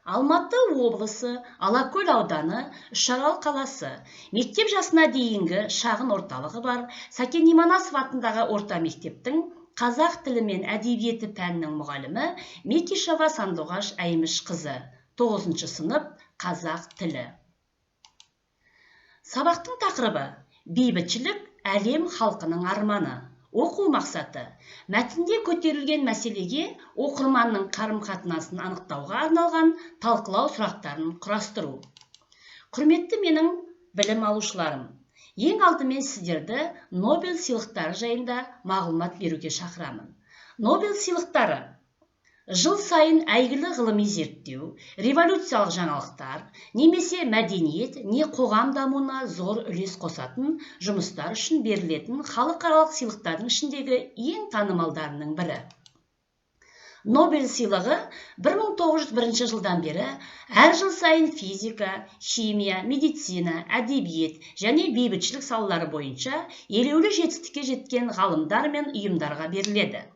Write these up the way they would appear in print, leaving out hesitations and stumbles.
Алматы облысы, Алакөл ауданы, Үшарал қаласы. Мектеп жасына дейінгі шағын орталығы бар Сәкен Иманасов атындағы орта мектептің қазақ тілі мен әдебиеті пәнінің мұғалімі Мекишева Сандуғаш Әйміш қызы. 9 сынып қазақ тілі. Сабақтың тақырыбы: бейбітшілік әлем халқының арманы. Оқу мақсаты: мәтінде көтерілген мәселеге оқырманның қарым-қатынасын анықтауға арналған талқылау сұрақтарын құрастыру. Құрметті менің білім алушыларым, ең алдымен сіздерді Нобель сыйлықтары жайында мағлұмат беруге шақырамын. Нобель сыйлықтары жыл сайын әйгілі ғылыми зерттеу, революциялық жаңалықтар, немесе мәдениет, не қоғам дамуына зор үлес қосатын жұмыстар үшін берілетін халықаралық сыйлықтардың ішіндегі ең танымалдарының бірі. Нобель сыйлығы 1901 жылдан бері әр жыл сайын физика, химия, медицина, әдебиет және бейбітшілік салалары бойынша елеулі жетістікке жеткен ғалымдар мен ұйымдарға беріледі.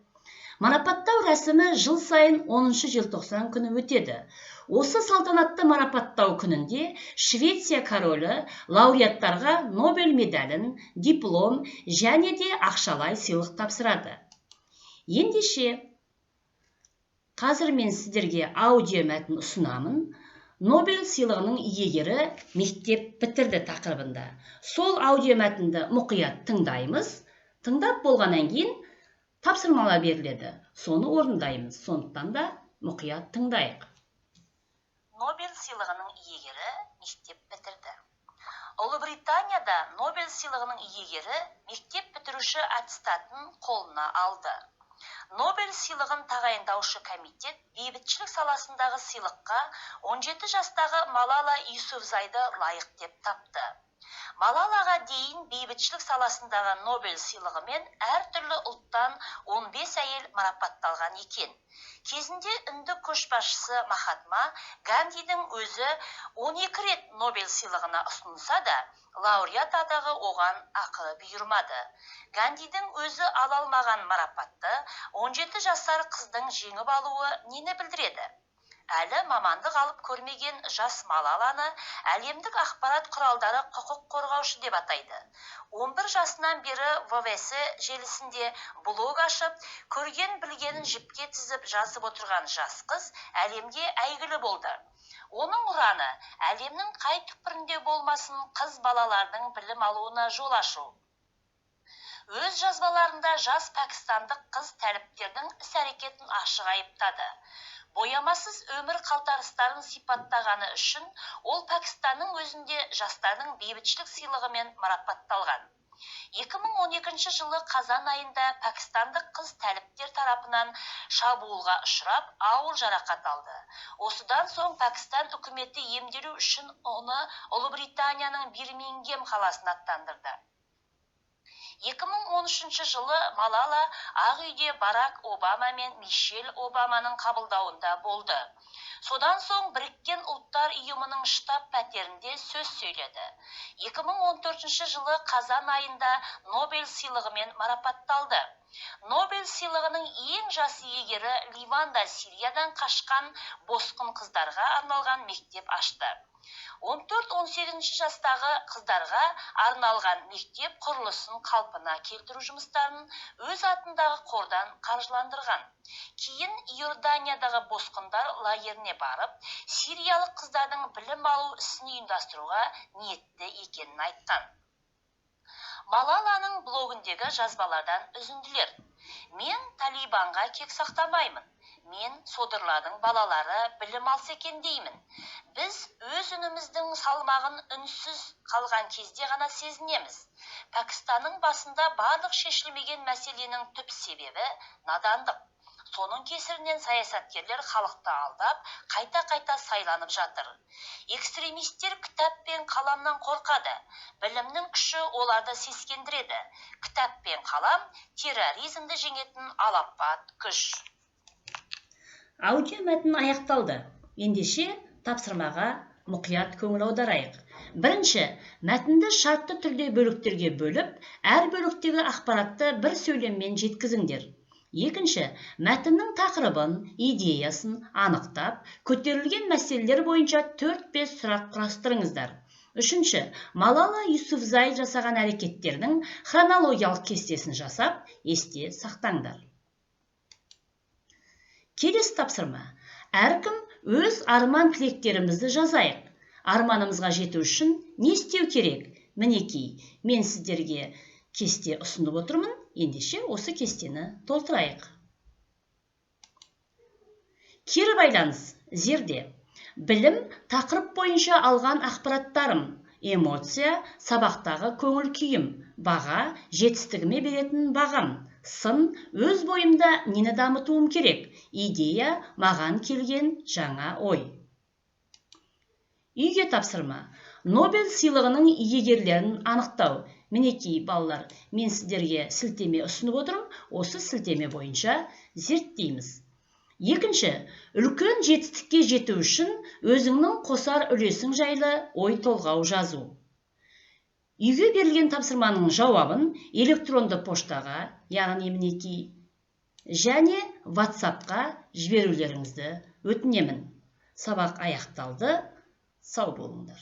Марапаттау рәсімі жыл сайын 10 желтоқсан күні өтеді. Осы салтанатты марапаттау күнінде Швеция королі лауреаттарға Нобель медалін, диплом және де ақшалай сыйлық тапсырады. Ендеше, қазір мен сіздерге аудио мәтін ұсынамын. Нобель сыйлығының иегері мектеп бітірді тақырыбында. Сол аудио мәтінді мұқият тыңдаймыз. Тыңдап болғаннан кейін тапсырмалар беріледі. Соны орындаймыз. Сондықтан да мұқият тыңдайық. Нобель сыйлығының иегері мектеп бітірді. Ұлыбританияда Нобель сыйлығының иегері мектеп бітіруші аттестатын қолына алды. Нобель сыйлығын тағайындаушы комитет бейбітшілік саласындағы сыйлыққа 17 жастағы Малала Юсуфзайды лайық деп тапты. Малалаға дейін бейбітшілік саласындағы Нобель сыйлығымен әртүрлі ұлттан 15 әйел марапатталған екен. Кезінде үнді көшбасшысы Махатма Гандидің өзі 12 рет Нобель сыйлығына ұсынылса да, лауреат атағы оған ақылы бұйырмады. Гандидің өзі ала алмаған марапатты 17 жасар қыздың жеңіп алуы нені білдіреді? Әлі мамандық алып көрмеген жас Малаланы әлемдік ақпарат құралдары құқық қорғаушы деп атайды. 11 жасынан бері ВВС желісінде блог ашып, көрген-білгенін жіпке тізіп жазып отырған жас қыз әлемге әйгілі болды. Оның ұраны әлемнің қай түкпірінде болмасын қыз балалардың білім алуына жол ашу. Өз жазбаларында жас пәкістандық қыз тәліптердің іс-әрекетін ашық айыптады. Боямасыз өмір қалтарыстарын сипаттағаны үшін ол Пәкістанның өзінде жастардың бейбітшілік сыйлығымен марапатталған. 2012 жылы қазан айында пәкістандық қыз тәліптер тарапынан шабуылға ұшырап, ауыр жарақат алды. Осыдан соң Пәкістан үкіметі емделу үшін оны Ұлыбританияның Бирмингем қаласына аттандырды. 2013 жылы Малала Ақ үйде Барак Обама мен Мишель Обаманың қабылдауында болды. Содан соң Біріккен ұлттар ұйымының штаб пәтерінде сөз сөйледі. 2014 жылы қазан айында Нобель сыйлығымен марапатталды. Нобель сыйлығының ең жас иегері Ливанда Сириядан қашқан босқын қыздарға арналған мектеп ашты. 14-18 жастағы қыздарға арналған мектеп құрылысын қалпына келтіру жұмыстарын өз атындағы қордан қаржыландырған. Кейін Иорданиядағы босқындар лагеріне барып, сириялық қыздардың білім алу ісін ұйымдастыруға ниетті екенін айтқан. Малаланың блогындегі жазбалардан үзінділер. Мен Талибанға кек сақтамаймын. Мен содырлардың балалары білім алса екен деймін. Біз өз үніміздің салмағын үнсіз қалған кезде ғана сезінеміз. Пәкістанның басында барлық шешілмеген мәселенің түп себебі надандық. Соның кесірінен саясаткерлер халықты алдап, қайта-қайта сайланып жатыр. Экстремистер кітап пен қаламнан қорқады. Білімнің күші оларды сескендіреді. Кітап пен қалам терроризмді жеңетін алапат күш. Аудио мәтін аяқталды. Ендеше тапсырмаға мұқият көңіл аударайық. Бірінші, мәтінді шартты түрде бөліктерге бөліп, әр бөліктегі ақпаратты бір сөйлеммен жеткізіңдер. Екінші, мәтіннің тақырыбын, идеясын анықтап, көтерілген мәселелер бойынша 4-5 сұрақ құрастырыңыздар. Үшінші, Малала Юсуфзай жасаған әрекеттердің хронологиялық кестесін жасап, есте сақтаңдар. Келесі тапсырма. Әркім өз арман тілектерімізді жазайық. Арманымызға жету үшін не істеу керек? Мінекей, мен сіздерге кесте ұсынып отырмын, ендеше осы кестені толтырайық. Кері байланыс, зерде. Білім, тақырып бойынша алған ақпараттарым, эмоция, сабақтағы көңіл күйім, баға, жетістігіме беретін бағам, сын, өз бойымда нені дамытуым керек, идея, маған келген жаңа ой. Үйге тапсырма. Нобель сыйлығының иегерлерін анықтау. Мінекей, балалар, мен сіздерге сілтеме ұсынып отырмын, осы сілтеме бойынша зерттейміз. Екінші, үлкен жетістікке жету үшін өзіңнің қосар үлесің жайлы ой толғау жазу. Үйге берілген тапсырманың жауабын электронды поштаға, яғни мінекей, және WhatsApp-қа жіберулеріңізді өтінемін. Сабақ аяқталды. Сау болыңдар.